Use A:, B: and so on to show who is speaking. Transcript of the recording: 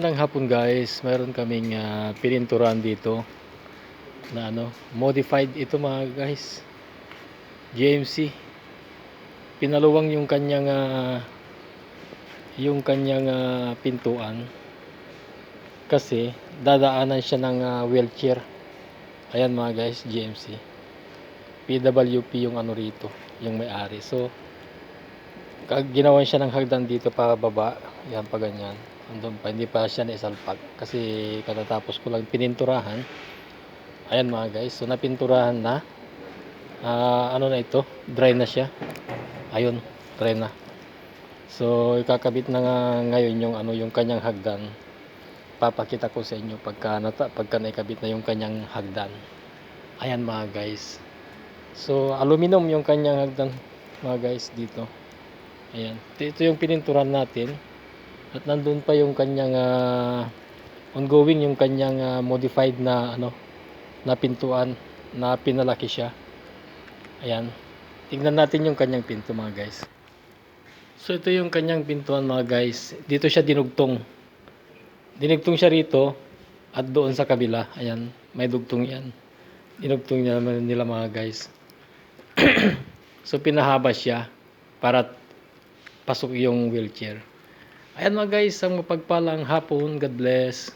A: Magandang hapon guys. Mayroon kaming pininturan dito na modified ito mga guys. GMC. Pinaluwang yung kanyang pintuan kasi dadaanan siya ng wheelchair. Ayan mga guys, GMC. PWP yung rito, yung may-ari. So ginawan siya ng hagdan dito para baba. Yan pa ganyan. Andun pa, hindi pa siya naisalpak kasi katatapos ko lang pininturahan. Ayan mga guys, so napinturahan na. Na ito, dry na siya. Ayun, dry na. So ikakabit na nga ngayon yung kanyang hagdan. Papakita ko sa inyo pagka naikabit na yung kanyang hagdan. Ayan mga guys. So aluminum yung kanyang hagdan mga guys dito. Ayan, ito yung pininturan natin. At nandun pa yung kanyang ongoing yung kanyang modified na na pintuan na pinalaki siya. Ayan. Tingnan natin yung kanyang pinto mga guys. So ito yung kanyang pintuan mga guys. Dito siya dinugtong. Dinugtong siya rito at doon sa kabila. Ayan, may dugtong yan. Dinugtong niya nila mga guys. So pinahaba siya para pasok yung wheelchair. Ayan mga guys, ang mapagpalang hapon. God bless.